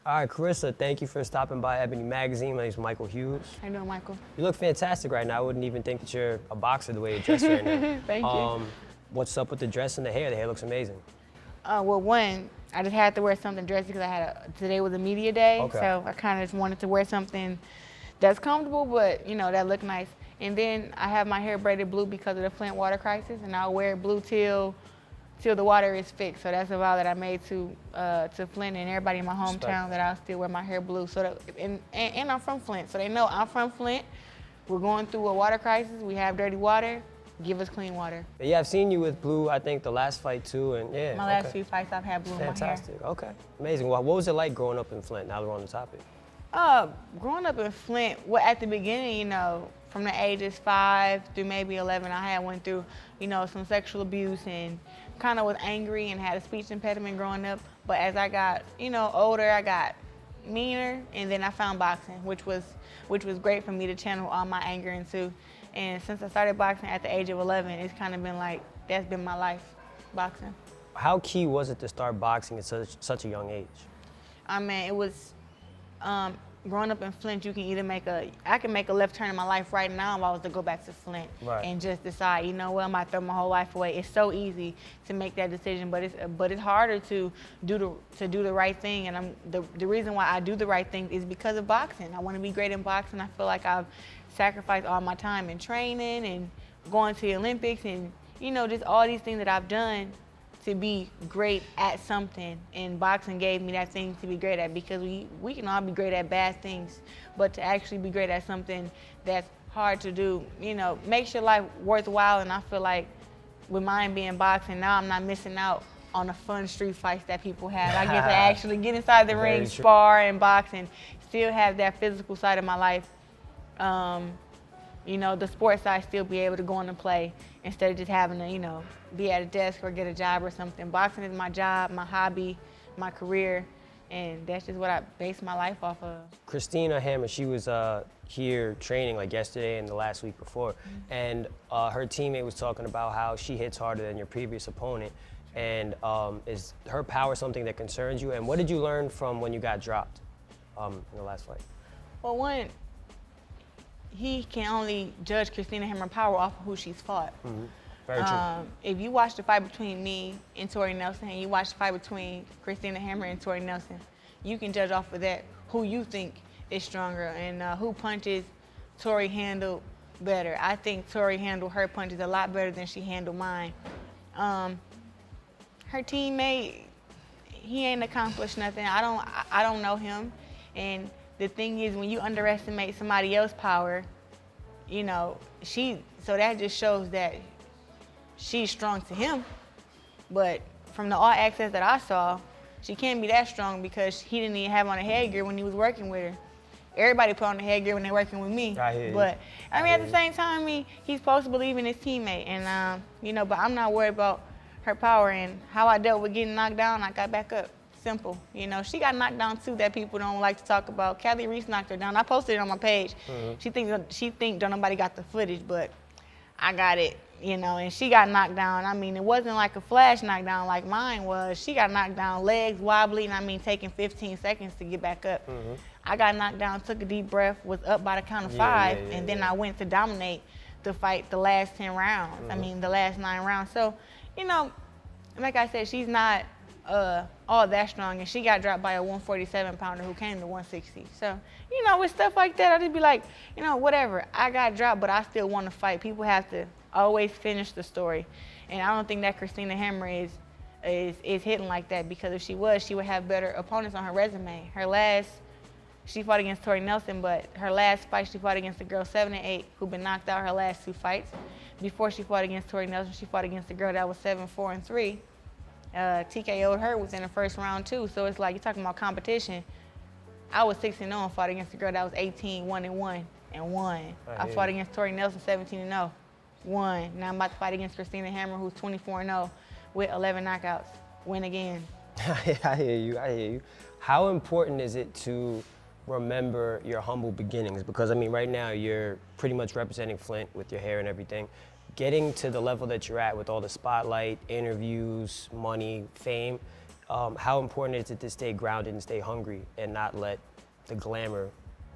All right, Claressa, thank you for stopping by Ebony Magazine. My name's Michael Hughes. How you doing, Michael? You look fantastic right now. I wouldn't even think that you're a boxer the way you're dressed right now. Thank you. What's up with the dress and the hair? The hair looks amazing. Well, one, I just had to wear something dressy because today was a media day, Okay. so I kind of just wanted to wear something that's comfortable, but that looked nice. And then I have my hair braided blue because of the Flint Water Crisis, and I'll wear it blue till the water is fixed. So that's a vow that I made to Flint and everybody in my hometown that I'll still wear my hair blue. So that, and I'm from Flint, so they know I'm from Flint. We're going through a water crisis. We have dirty water. Give us clean water. Yeah, I've seen you with blue, I think, the last fight too, and yeah. My last few fights, I've had blue in my hair. Fantastic, okay. Amazing. Well, what was it like growing up in Flint, now that we're on the topic? Growing up in Flint, well, at the beginning, from the ages 5 through maybe 11, I went through, some sexual abuse and kind of was angry and had a speech impediment growing up. But as I got, older, I got meaner, and then I found boxing, which was great for me to channel all my anger into. And since I started boxing at the age of 11, it's kind of been like, that's been my life, boxing. How key was it to start boxing at such a young age? I mean, it was, growing up in Flint, I can make a left turn in my life right now if I was to go back to Flint and just decide, I might throw my whole life away. It's so easy to make that decision, but it's harder to do the right thing. And the reason why I do the right thing is because of boxing. I want to be great in boxing. I feel like I've sacrificed all my time in training and going to the Olympics and just all these things that I've done to be great at something, and boxing gave me that thing to be great at, because we can all be great at bad things, but to actually be great at something that's hard to do, makes your life worthwhile. And I feel like with mine being boxing, now I'm not missing out on the fun street fights that people have. I get to actually get inside the ring, spar and box, and still have that physical side of my life. The sports side still be able to go on and play instead of just having to, be at a desk or get a job or something. Boxing is my job, my hobby, my career, and that's just what I base my life off of. Christina Hammer, she was here training like yesterday and the last week before, and her teammate was talking about how she hits harder than your previous opponent. And is her power something that concerns you? And what did you learn from when you got dropped in the last fight? Well, one, he can only judge Christina Hammer power off of who she's fought. Mm-hmm. Very true. If you watch the fight between me and Tori Nelson, and you watch the fight between Christina Hammer and Tori Nelson, you can judge off of that who you think is stronger and who punches Tori handled better. I think Tori handled her punches a lot better than she handled mine. Her teammate, he ain't accomplished nothing. I don't know him, and the thing is, when you underestimate somebody else's power, so that just shows that she's strong to him. But from the all access that I saw, she can't be that strong because he didn't even have on a headgear when he was working with her. Everybody put on the headgear when they're working with me. I hear you. But at the same time, he's supposed to believe in his teammate, and but I'm not worried about her power, and how I dealt with getting knocked down. I got back up. Simple. She got knocked down too, that people don't like to talk about. Callie Reese knocked her down. I posted it on my page. Mm-hmm. She think don't nobody got the footage, but I got it. And she got knocked down. I mean, it wasn't like a flash knockdown like mine was. She got knocked down, legs wobbly, and taking 15 seconds to get back up. Mm-hmm. I got knocked down, took a deep breath, was up by the count of 5, and then I went to dominate the fight the last 10 rounds. Mm-hmm. The last 9 rounds. So, like I said, she's not all that strong, and she got dropped by a 147-pounder who came to 160. So, with stuff like that, I just be like, whatever. I got dropped, but I still want to fight. People have to always finish the story, and I don't think that Christina Hammer is hitting like that, because if she was, she would have better opponents on her resume. She fought against Tori Nelson, but her last fight she fought against a girl 7-8 who been knocked out her last 2 fights. Before she fought against Tori Nelson, she fought against a girl that was 7-4-3. TKO'd her within the first round too. So it's like, you're talking about competition. I was 6-0 and fought against a girl that was 18-1-1 and won. I fought against Tori Nelson 17-0, won. Now I'm about to fight against Christina Hammer, who's 24-0 with 11 knockouts. Win again. I hear you. How important is it to remember your humble beginnings? Because right now you're pretty much representing Flint with your hair and everything. Getting to the level that you're at with all the spotlight, interviews, money, fame, how important is it to stay grounded and stay hungry and not let the glamour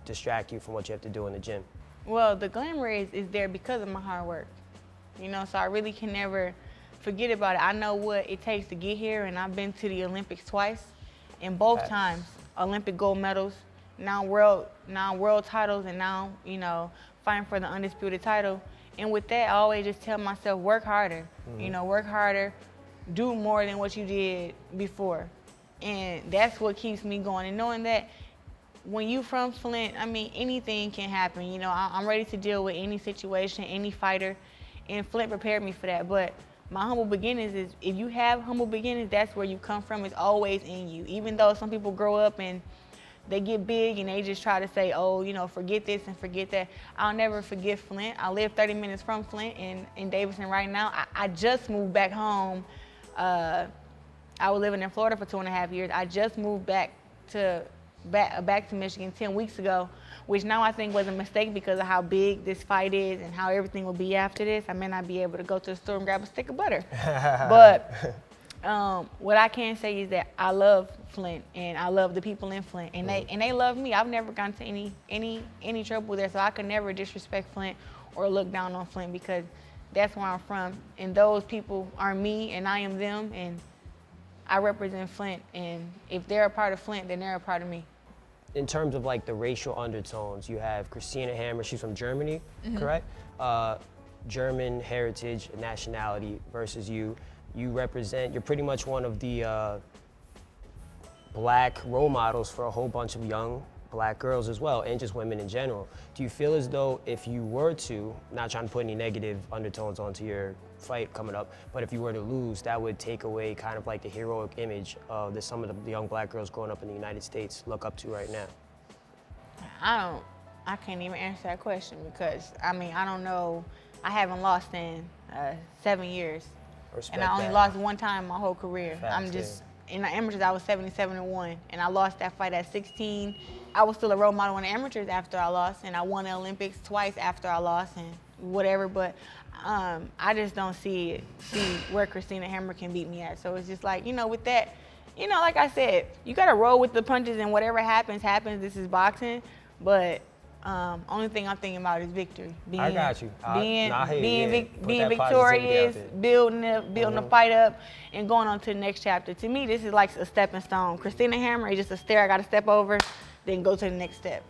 distract you from what you have to do in the gym? Well, the glamour is there because of my hard work, you know, so I really can never forget about it. I know what it takes to get here, and I've been to the Olympics twice, and both times Olympic gold medals, now world titles, and now, you know, fighting for the undisputed title. And with that, I always just tell myself, work harder, you know, work harder, do more than what you did before. And that's what keeps me going. And knowing that when you from Flint, I mean, anything can happen. You know, I'm ready to deal with any situation, any fighter, and Flint prepared me for that. But my humble beginnings is, if you have humble beginnings, that's where you come from. It's always in you. Even though some people grow up and they get big and they just try to say, oh, you know, forget this and forget that. I'll never forget Flint. I live 30 minutes from Flint in Davidson right now. I just moved back home. I was living in Florida for 2.5 years. I just moved back to Michigan 10 weeks ago, which now I think was a mistake because of how big this fight is and how everything will be after this. I may not be able to go to the store and grab a stick of butter. But what I can say is that I love Flint and I love the people in Flint, and they love me. I've never gotten to any trouble there, so I could never disrespect Flint or look down on Flint, because that's where I'm from, and those people are me and I am them, and I represent Flint, and if they're a part of Flint, then they're a part of me. In terms of like the racial undertones, you have Christina Hammer, she's from Germany, correct? German heritage, nationality versus you. You represent, you're pretty much one of the black role models for a whole bunch of young black girls as well, and just women in general. Do you feel as though if you were to, not trying to put any negative undertones onto your fight coming up, but if you were to lose, that would take away kind of like the heroic image that some of the young black girls growing up in the United States look up to right now? I can't even answer that question, because, I mean, I don't know. I haven't lost in 7 years. Respect and I only that. lost one time in my whole career. Facts, I'm just, in the amateurs, I was 77-1, and I lost that fight at 16. I was still a role model in the amateurs after I lost, and I won the Olympics twice after I lost, and whatever. But I just don't see where Christina Hammer can beat me at. So it's just like, you know, with that, you know, like I said, you got to roll with the punches, and whatever happens, happens. This is boxing. But only thing I'm thinking about is victory. I got you. Being victorious, building the fight up, and going on to the next chapter. To me, this is like a stepping stone. Christina Hammer is just a stair I got to step over, then go to the next step.